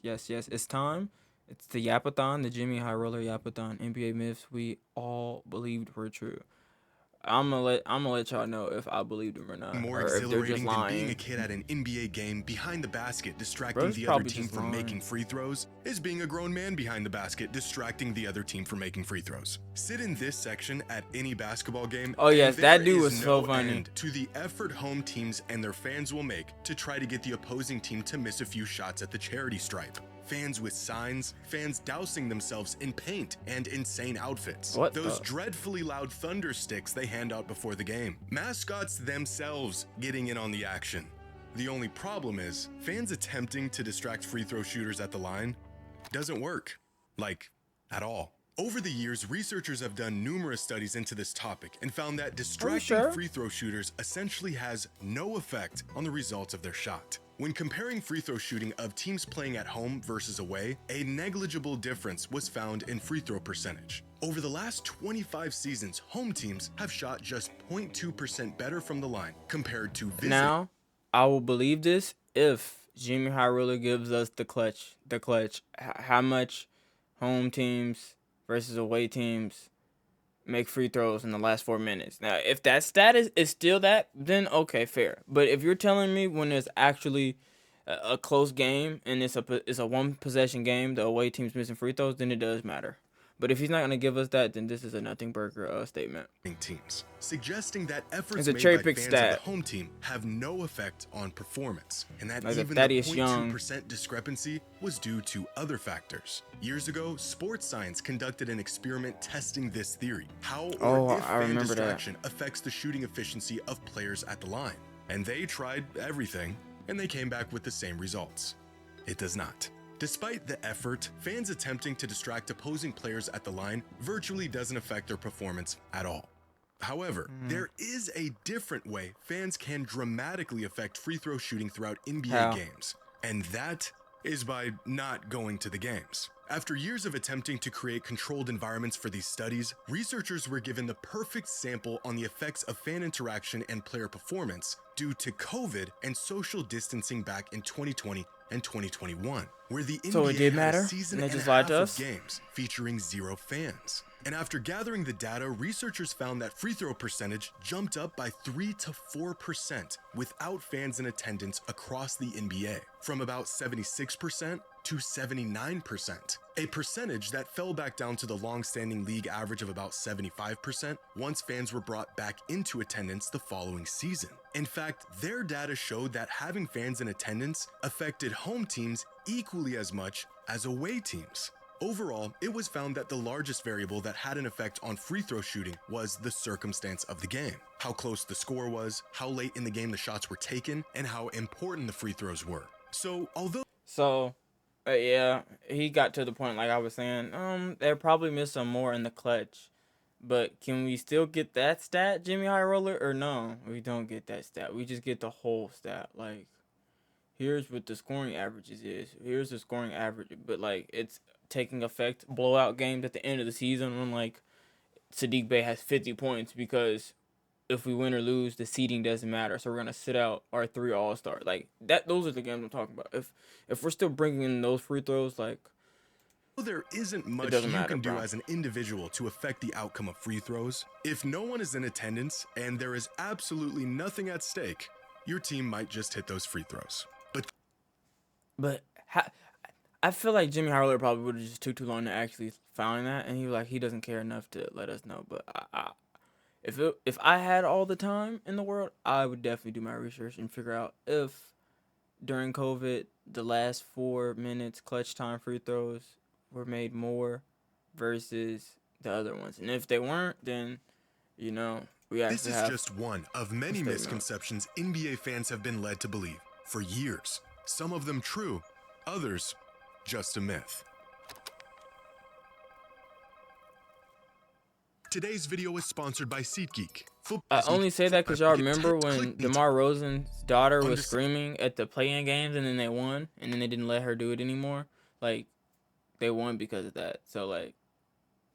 yes. It's time. It's the Yapathon, the Jimmy High Roller Yapathon. NBA myths we all believed were true. I'm gonna let y'all know if I believed them or not, More or if they're just exhilarating than being a lying. kid at an NBA game behind the basket distracting Bro's the other probably team just from making lying. free throws is being a grown man behind the basket distracting the other team from making free throws. Sit in this section at any basketball game, Oh yes, and that there dude is was so no funny. end to the effort home teams and their fans will make to try to get the opposing team to miss a few shots at the charity stripe. Fans with signs, fans dousing themselves in paint and insane outfits. What Those the? dreadfully loud thunder sticks they hand out before the game. Mascots themselves getting in on the action. The only problem is, fans attempting to distract free throw shooters at the line doesn't work. Like, at all. Over the years, researchers have done numerous studies into this topic and found that distracting sure? free throw shooters essentially has no effect on the results of their shot. When comparing free throw shooting of teams playing at home versus away, a negligible difference was found in free throw percentage. Over the last 25 seasons, home teams have shot just 0.2% better from the line compared to visiting. Now, I will believe this if Jimmy High Roller gives us the clutch. How much home teams versus away teams make free throws in the last 4 minutes. Now, if that status is still that, then okay, fair. But if you're telling me when there's actually a close game and it's a one possession game, the away team's missing free throws, then it does matter. But if he's not gonna give us that, then this is a nothing burger statement. Teams, suggesting that efforts It's a made cherry by pick fans stat. of the home team have no effect on performance, and that Like if even Thaddeus the Young 0.2% discrepancy was due to other factors. Years ago, Sports Science conducted an experiment testing this theory, how or if I fan remember that. distraction affects the shooting efficiency of players at the line. And they tried everything, and they came back with the same results. It does not. Despite the effort, fans attempting to distract opposing players at the line virtually doesn't affect their performance at all. However, there is a different way fans can dramatically affect free throw shooting throughout NBA How? games, and that is by not going to the games. After years of attempting to create controlled environments for these studies, researchers were given the perfect sample on the effects of fan interaction and player performance due to COVID and social distancing back in 2020 and 2021, where the So it NBA did had matter, a season and and they a just lied half to of us? games featuring 0 fans. And after gathering the data, researchers found that free throw percentage jumped up by 3 to 4% without fans in attendance across the NBA, from about 76% to 79%, a percentage that fell back down to the long-standing league average of about 75% once fans were brought back into attendance the following season. In fact, their data showed that having fans in attendance affected home teams equally as much as away teams. Overall, it was found that the largest variable that had an effect on free throw shooting was the circumstance of the game. How close the score was, how late in the game the shots were taken, and how important the free throws were. So, although Yeah, he got to the point like I was saying. They probably missed some more in the clutch, but can we still get that stat, Jimmy High Roller, or no? We don't get that stat. We just get the whole stat. Like, here's what the scoring averages is. Here's the scoring average, but like it's taking effect blowout games at the end of the season when like Sadiq Bey has 50 points because if we win or lose, the seeding doesn't matter. So we're gonna sit out our 3 all-stars. Like that. Those are the games I'm talking about. If we're still bringing in those free throws, like there isn't it much doesn't you matter, can do bro. as an individual to affect the outcome of free throws, if no one is in attendance and there is absolutely nothing at stake, your team might just hit those free throws. But I feel like Jimmy Harler probably would have just took too long to actually find that, and he doesn't care enough to let us know. But if I had all the time in the world, I would definitely do my research and figure out if during COVID the last 4 minutes clutch time free throws were made more versus the other ones, and if they weren't, then we This actually is have just one of a many statement. misconceptions NBA fans have been led to believe for years. Some of them true, others just a myth. Today's video is sponsored by SeatGeek. I only say that because y'all remember when Click DeMar Rosen's daughter was Understand. screaming at the play-in games and then they won and then they didn't let her do it anymore. Like, they won because of that. So, like,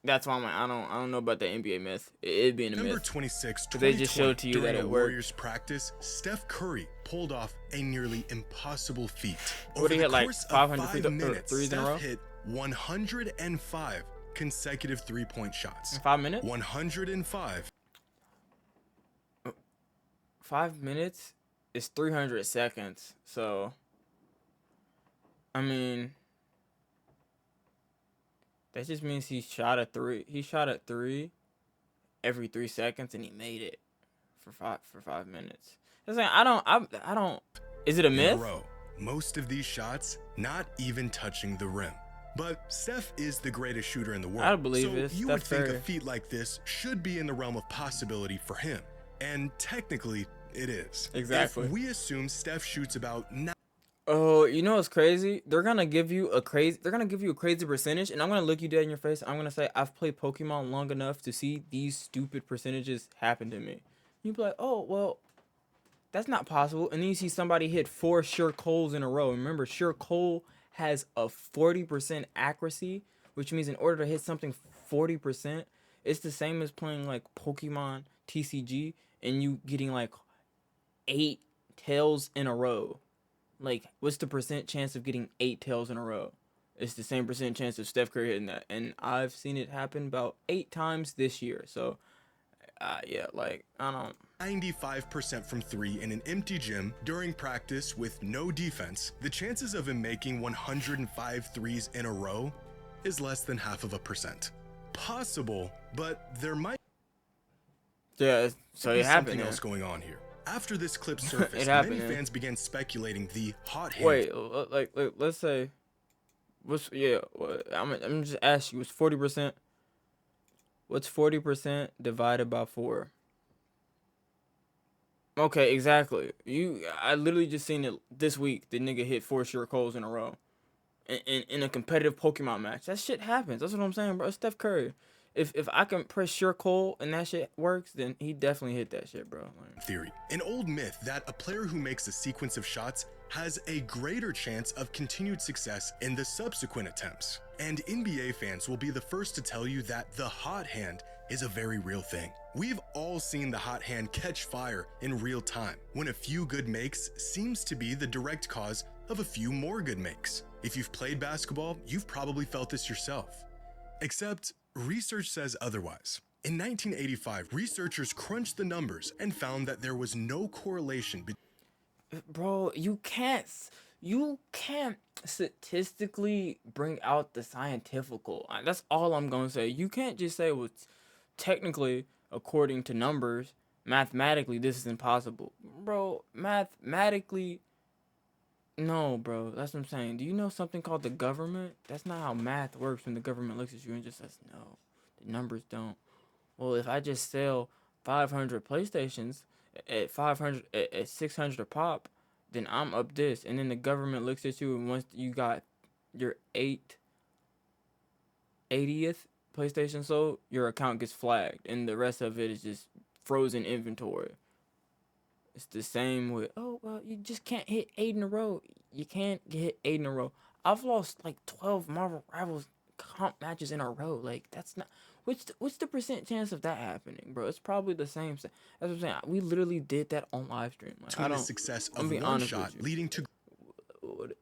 That's why I'm like, I don't know about the NBA myth. It being a November myth. 26, They just 2020, showed to you during that a it worked. Warriors practice, Steph Curry pulled off a nearly impossible feat. What, he Over hit, the like, course of 500 5 minutes, threes in a row? Steph hit 105 consecutive three-point shots. In 5 minutes? 105. 5 minutes is 300 seconds. So, I mean, that just means he shot a three. He shot a three every 3 seconds, and he made it for 5 minutes. It's like, I don't. Is it a In a myth? row. Most of these shots not even touching the rim. But Steph is the greatest shooter in the world. I believe so it. you Steph would think a Curry. feat like this should be in the realm of possibility for him. And technically, it is. Exactly. If we assume Steph shoots about Oh, you know what's crazy? They're gonna give you a crazy percentage, and I'm gonna look you dead in your face. I'm gonna say I've played Pokemon long enough to see these stupid percentages happen to me. You be like, oh well, that's not possible. And then you see somebody hit 4 sure coals in a row. Remember, sure coal has a 40% accuracy, which means in order to hit something 40%, it's the same as playing like Pokemon TCG and you getting like 8 tails in a row. Like, what's the percent chance of getting 8 tails in a row? It's the same percent chance of Steph Curry hitting that, and I've seen it happen about 8 times this year. So, yeah, like, I don't. 95% from 3 in an empty gym during practice with no defense, the chances of him making 105 threes in a row is less than 0.5%. Possible, but there might Yeah, so be it happened. something Yeah. else going on here. After this clip surfaced, happened, many yeah. fans began speculating the hot hand. Wait, like, let's say, I'm just asking you, what's 40%? What's 40% divided by 4? Okay, exactly. I literally just seen it this week. The nigga hit 4 sure coals in a row, in a competitive Pokemon match. That shit happens. That's what I'm saying, bro. It's Steph Curry. If I can press sure coal and that shit works, then he definitely hit that shit, bro. Like, Theory. An old myth that a player who makes a sequence of shots has a greater chance of continued success in the subsequent attempts. And NBA fans will be the first to tell you that the hot hand is a very real thing. We've all seen the hot hand catch fire in real time, when a few good makes seems to be the direct cause of a few more good makes. If you've played basketball, you've probably felt this yourself. Except, research says otherwise. In 1985, researchers crunched the numbers and found that there was no correlation between bro, you can't statistically bring out the scientifical. That's all I'm gonna say. You can't just say, well, technically, according to numbers, mathematically, this is impossible, bro. Mathematically, no, bro. That's what I'm saying. Do you know something called the government? That's not how math works. When the government looks at you and just says, no, the numbers don't. Well, if I just sell 500 PlayStations at 500 at 600 a pop, then I'm up this. And then the government looks at you, and once you got your 80th PlayStation sold, your account gets flagged, and the rest of it is just frozen inventory. It's the same with, oh, well, you just can't hit 8 in a row. You can't hit 8 in a row. I've lost like 12 Marvel Rivals comp matches in a row. Like, that's not. What's the percent chance of that happening, bro? It's probably the same. That's what I'm saying. We literally did that on live stream. Like, I the don't. success I'm of being one honest shot with you. leading to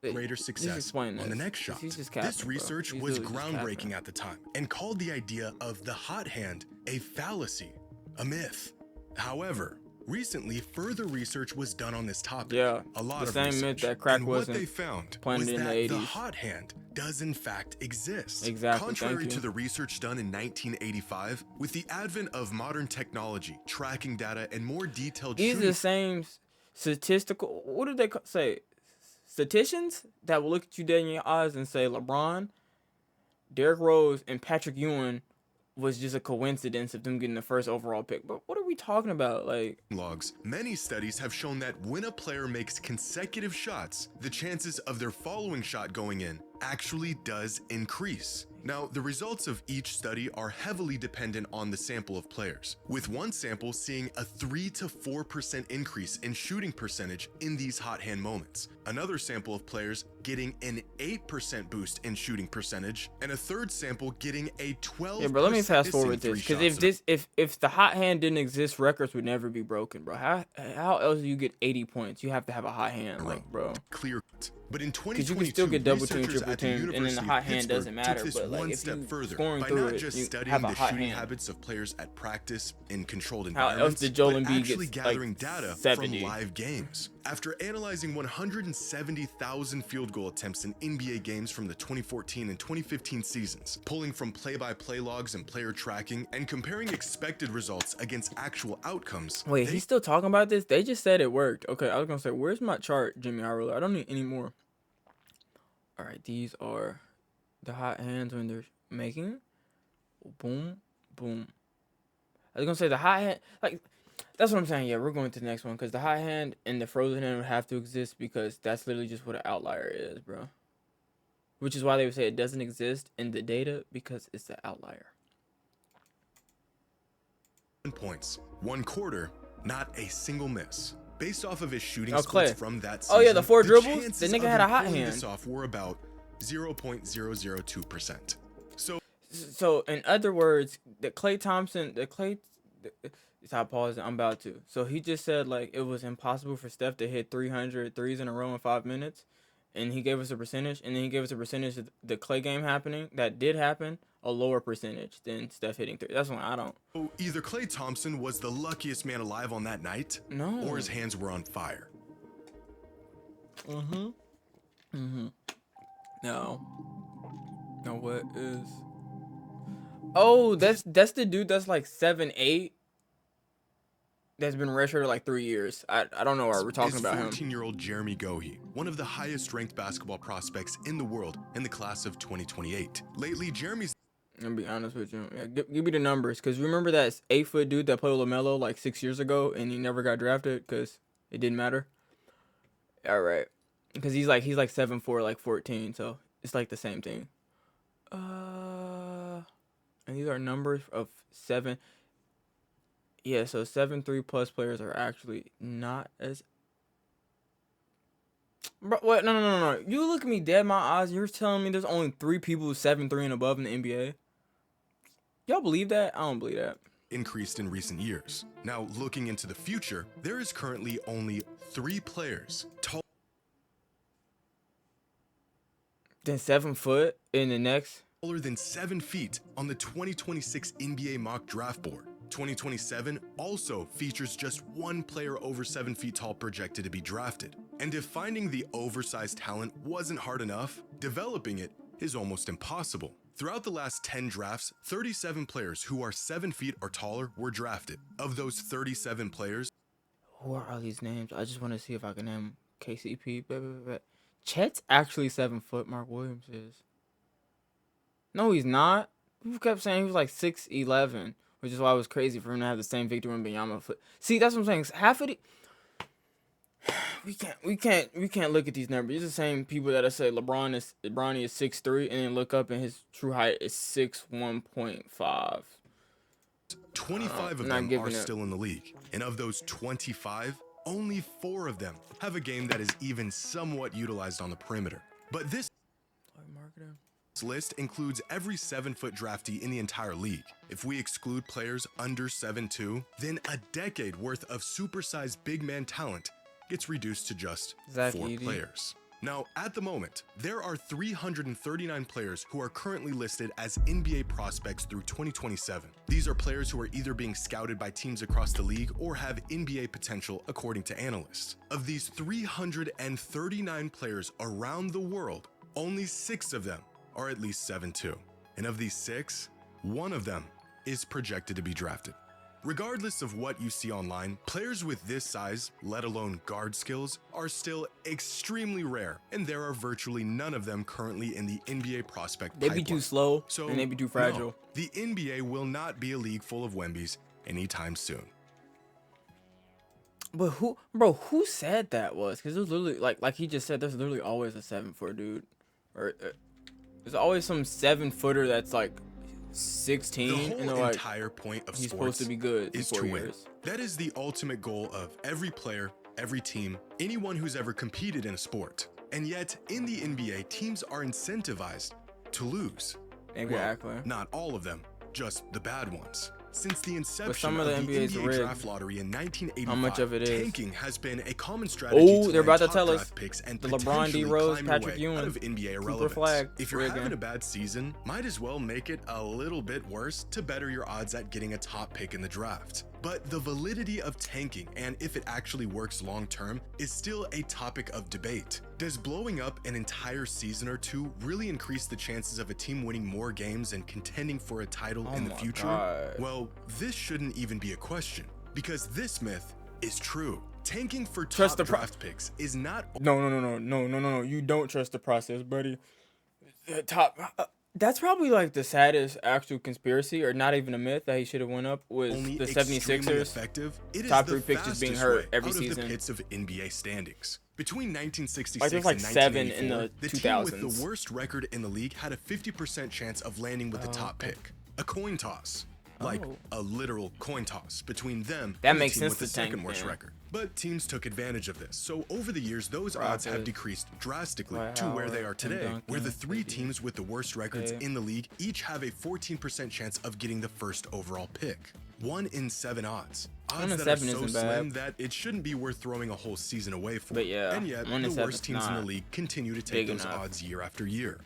greater Just success explain on the this. next shot. He's just capping, This bro. research He's was literally just groundbreaking capping. at the time and called the idea of the hot hand a fallacy, a myth. However, recently further research was done on this topic. Yeah, a lot the of same research. myth that crack and what wasn't they found planted was in the that the 80s. hot hand does in fact exist. Exactly. Contrary Thank to you. the research done in 1985, with the advent of modern technology, tracking data, and more detailed These are shooting the same statistical. What do they say? Statisticians that will look at you dead in your eyes and say LeBron, Derrick Rose, and Patrick Ewing was just a coincidence of them getting the first overall pick. But what are we talking about? Like, logs, many studies have shown that when a player makes consecutive shots, the chances of their following shot going in actually does increase. Now, the results of each study are heavily dependent on the sample of players, with one sample seeing a 3 to 4% increase in shooting percentage in these hot hand moments, another sample of players getting an 8% boost in shooting percentage, and a third sample getting a 12%. Yeah, bro. Let me fast forward missing this, three because shots if the hot hand didn't exist, records would never be broken, bro. How else do you get 80 points? You have to have a hot hand, like, bro. clear. But in Because you 2022, can still get double team, researchers triple at the team, and then the University hot of hand Pittsburgh doesn't matter. took this But like, one if step you further scoring by through not it, just you studying have a the hot shooting hand. habits of players at practice in controlled How else environments, did Joel but Embiid actually get gathering like data 70? from live games. After analyzing 170,000 field goal attempts in NBA games from the 2014 and 2015 seasons, pulling from play-by-play logs and player tracking, and comparing expected results against actual outcomes. Wait, he's still talking about this? They just said it worked. Okay, I was gonna say, where's my chart, Jimmy High? I don't need any more. All right, these are the hot hands when they're making. Boom, boom. I was gonna say the hot hand, like, that's what I'm saying. Yeah, we're going to the next one because the hot hand and the frozen hand would have to exist because that's literally just what an outlier is, bro. Which is why they would say it doesn't exist in the data because it's an outlier. Points, 1/4, not a single miss. Based off of his shooting Oh, splits Clay. from that Oh, yeah, the season, 4 dribbles? The chances nigga of had a him hot pulling hand. this off were about 0.002%. So in other words, it's how pause. I'm about to. So he just said like it was impossible for Steph to hit 300 threes in a row in 5 minutes, and he gave us a percentage, and then he gave us a percentage of the Clay game happening that did happen, a lower percentage than Steph hitting 3. That's one I don't. So either Klay Thompson was the luckiest man alive on that night, No. or his hands were on fire. No. No, what is? Oh, that's the dude that's like 7'8". That's been redshirted like 3 years. I don't know why we're talking about him. 14-year-old Jeremy Gohi, one of the highest-ranked basketball prospects in the world in the class of 2028. Lately, Jeremy's I'm gonna be honest with you. Yeah, give me the numbers, because remember that 8-foot dude that played with LaMelo like 6 years ago and he never got drafted because it didn't matter. All right, because he's like 7'4", like 14, so it's like the same thing. And these are numbers of 7. Yeah, so 7'3" plus players are actually not as. Bro, what? No. You look at me dead in my eyes. You're telling me there's only 3 people who's 7'3" and above in the NBA. Y'all believe that? I don't believe that. increased in recent years. Now, looking into the future, there is currently only 3 players taller Then 7 foot in the next. than 7 feet on the 2026 NBA mock draft board. 2027 also features just 1 player over 7 feet tall projected to be drafted. And if finding the oversized talent wasn't hard enough, developing it is almost impossible. Throughout the last 10 drafts, 37 players who are 7 feet or taller were drafted. Of those 37 players, Who are all these names? I just want to see if I can name KCP. Chet's actually 7 foot. Mark Williams is. No, he's not. People kept saying he was like 6'11", which is why it was crazy for him to have the same Victor Wembanyama foot. See, that's what I'm saying. Half of the we can't look at these numbers. It's the same people that say Bronny is 6'3", and then look up and his true height is 6'1.5. 25 of not them giving are it. still in the league. And of those 25, only 4 of them have a game that is even somewhat utilized on the perimeter. But this list includes every 7-foot draftee in the entire league. If we exclude players under 7'2", then a decade worth of supersized big man talent gets reduced to just Zach 4 Edey. players. Now, at the moment, there are 339 players who are currently listed as NBA prospects through 2027. These are players who are either being scouted by teams across the league or have NBA potential, according to analysts. Of these 339 players around the world, only 6 of them are at least 7'2". And of these 6, 1 of them is projected to be drafted. Regardless of what you see online, players with this size, let alone guard skills, are still extremely rare, and there are virtually none of them currently in the NBA prospect They pipeline. be too slow So, and they be too no, fragile. the NBA will not be a league full of Wembys anytime soon. But who said that was? Because it was literally like he just said, there's literally always a 7'4" dude, or There's always some 7-footer that's like The 16, and whole they're like, entire point of he's supposed to sports be good in is 4 to win. years. That is the ultimate goal of every player, every team, anyone who's ever competed in a sport. And yet, in the NBA, teams are incentivized to lose. Exactly. Well, not all of them, just the bad ones. Since the inception some of of the the NBA's NBA rigged. draft lottery in 1985, How much of it is? tanking has been a common strategy Oh, to they're land about to top tell us. draft picks and The LeBron, D. potentially Rose, climb your Patrick way Ewing, out of NBA Cooper irrelevance. Flag, If you're rigging. having a bad season, might as well make it a little bit worse to better your odds at getting a top pick in the draft. But the validity of tanking and if it actually works long term is still a topic of debate. Does blowing up an entire season or two really increase the chances of a team winning more games and contending for a title Oh in the my future? God. Well, this shouldn't even be a question because this myth is true. Tanking for Trust top the draft picks is not No. You don't trust the process, buddy. That's probably like the saddest actual conspiracy, or not even a myth, that he should have went up, was only the extremely 76ers. effective. It is top the 3 picks just being fastest hurt way every out of season. the pits of NBA standings. Between 1966 Like, there's like and 7 in 1984, the team with 2000s. the worst record in the league had a 50% chance of landing with the top pick. A coin toss. Like Oh. a literal coin toss between them That and makes the team sense with the to tank second worst then. record. But teams took advantage of this. So over the years, those odds have Rockets, decreased drastically Dwight to where they Howard, are Tim today, Duncan, where the 3 KD. teams with the worst records Okay. in the league each have a 14% chance of getting the first overall pick. 1 in 7 odds. Odds in that are 7 so isn't bad. slim that it shouldn't be worth throwing a whole season away for. But yeah, and yet 1 in the 7 worst is teams in the not league continue to take big those enough. odds year after year.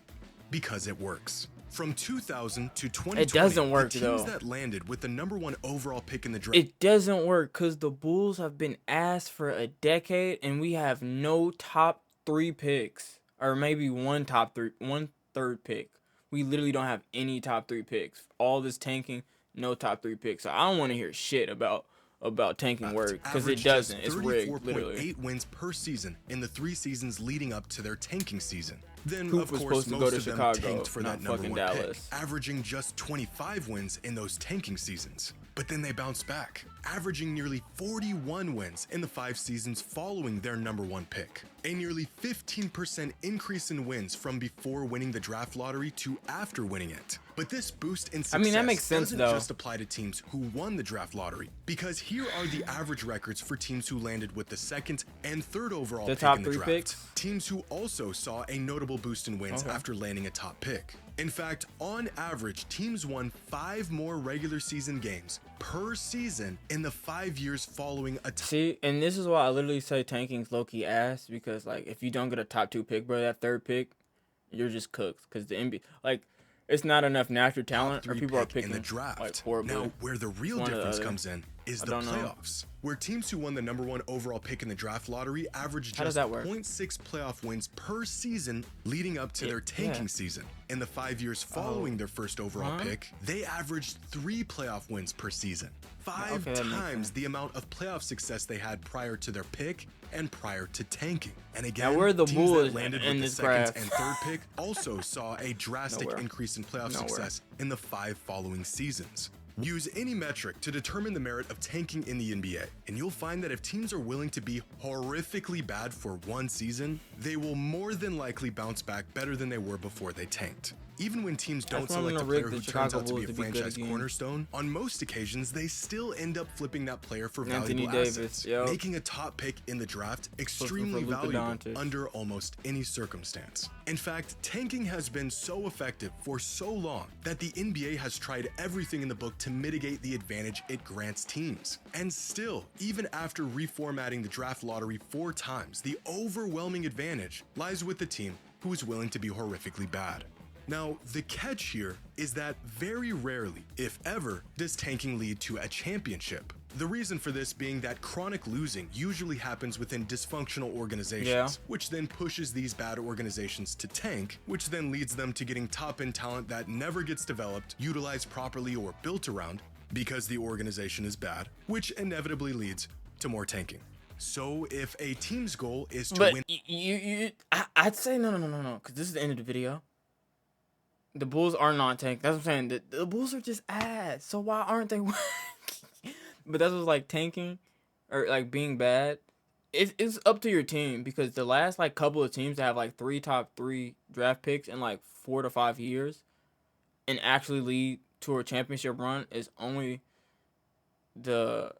Because it works. From 2000 to 2020, It doesn't work, the though. teams that landed with the number 1 overall pick in the draft. It doesn't work because the Bulls have been asked for a decade, and we have no top 3 picks, or maybe one third pick. We literally don't have any top 3 picks. All this tanking, no top 3 picks. So I don't want to hear shit about tanking work, because it averaged doesn't. just It's rigged, 34.8 literally. wins per season in the 3 seasons leading up to their tanking season. Then, Hoop of was course, supposed to go most to of them Chicago, tanked for not that number fucking 1 Dallas. pick, averaging just 25 wins in those tanking seasons. But then they bounced back, averaging nearly 41 wins in the 5 seasons following their number 1 pick. A nearly 15% increase in wins from before winning the draft lottery to after winning it. But this boost in success that makes sense, doesn't though. just apply to teams who won the draft lottery, because here are the average records for teams who landed with the 2nd and 3rd overall The pick top in the 3 draft. picks? Teams who also saw a notable boost in wins Okay. after landing a top pick. In fact, on average, teams won 5 more regular season games per season in the 5 years following a top. See, and this is why I literally say tanking's low-key ass, because, like, if you don't get a top 2 pick, bro, that 3rd pick, you're just cooked, because the NBA, like, it's not enough natural talent, or 3 people are pick in picking the draft. like horribly. Now, where the real one or the difference other. comes in is I the don't know. playoffs, where teams who won the number 1 overall pick in the draft lottery averaged How does just that work? 0.6 playoff wins per season leading up to Yeah, their tanking yeah. season. In the 5 years following their first overall Huh? pick, they averaged 3 playoff wins per season. 5 Okay, that makes times sense. the amount of playoff success they had prior to their pick and prior to tanking. And again, where are the teams Bulls that landed in with the this 2nd graph? and 3rd pick also saw a drastic Nowhere. increase in playoff Nowhere. success in the 5 following seasons. Use any metric to determine the merit of tanking in the NBA, and you'll find that if teams are willing to be horrifically bad for 1 season, they will more than likely bounce back better than they were before they tanked. Even when teams don't That's why I'm select a gonna player rig who the turns Chicago out to be a Bulls to be good franchise again. cornerstone, on most occasions they still end up flipping that player for Anthony valuable Davis, assets, yep. making a top pick in the draft extremely Luka valuable Doncic. under almost any circumstance. In fact, tanking has been so effective for so long that the NBA has tried everything in the book to mitigate the advantage it grants teams. And still, even after reformatting the draft lottery 4 times, the overwhelming advantage lies with the team who is willing to be horrifically bad. Now, the catch here is that very rarely, if ever, does tanking lead to a championship. The reason for this being that chronic losing usually happens within dysfunctional organizations, Yeah. which then pushes these bad organizations to tank, which then leads them to getting top-end talent that never gets developed, utilized properly, or built around because the organization is bad, which inevitably leads to more tanking. So if a team's goal is to But win I'd say no, because this is the end of the video. The Bulls are not tanking. That's what I'm saying. The Bulls are just ass. So why aren't they working? But that's what's like tanking, or like being bad. it's up to your team because the last like couple of teams that have like 3 top 3 draft picks in like 4 to 5 years and actually lead to a championship run is only the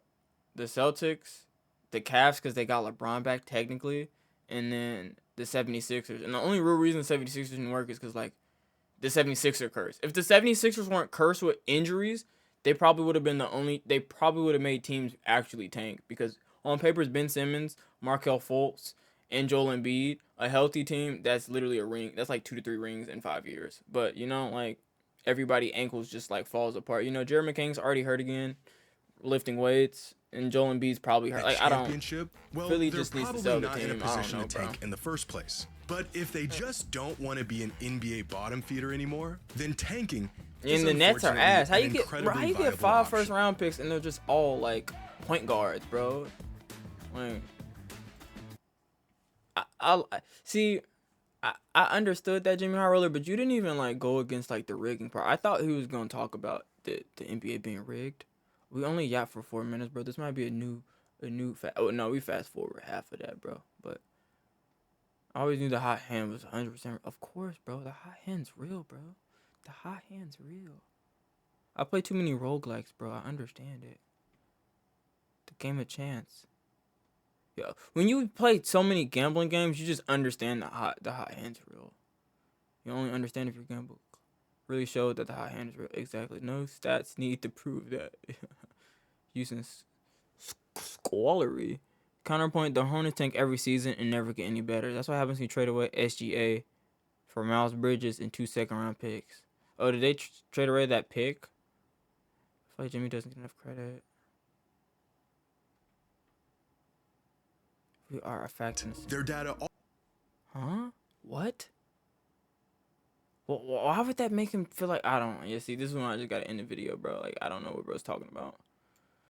Celtics, the Cavs because they got LeBron back technically, and then the 76ers. And the only real reason the 76ers didn't work is because like the 76er curse. If the 76ers weren't cursed with injuries, they probably would have been they probably would have made teams actually tank because on paper it's Ben Simmons, Markelle Fultz, and Joel Embiid, a healthy team, that's literally a ring. That's like 2 to 3 rings in 5 years. But you know, like everybody ankles just like falls apart. You know, Jared McCain's already hurt again, lifting weights, and Joel Embiid's probably hurt. Like I don't. Championship? Well, Philly they're just needs to probably sell the not in a team. I don't position know, to bro. tank in the first place. But if they just don't want to be an NBA bottom feeder anymore, then tanking is And the Nets are unfortunately ass. How an you get incredibly 5 viable first option. round picks and they're just all like point guards, bro? Like, I see. I understood that Jimmy High Roller, but you didn't even like go against like the rigging part. I thought he was gonna talk about the NBA being rigged. We only yapped for 4 minutes, bro. This might be a new oh no, we fast forward half of that, bro. But I always knew the hot hand was 100%. Of course, bro. The hot hand's real, bro. The hot hand's real. I play too many roguelikes, bro. I understand it. The game of chance. Yeah. When you play so many gambling games, you just understand the hot hand's real. You only understand if your gamble really showed that the hot hand is real. Exactly. No stats need to prove that. Using squallery. Counterpoint, the Hornets tank every season and never get any better. That's what happens when you trade away SGA for Miles Bridges and 2 second-round picks. Oh, did they trade away that pick? I feel like Jimmy doesn't get enough credit. We are a fact in Their data. Huh? What? Well, why would that make him feel like I don't? Yeah, see, this is when I just gotta end the video, bro. Like I don't know what bro's talking about.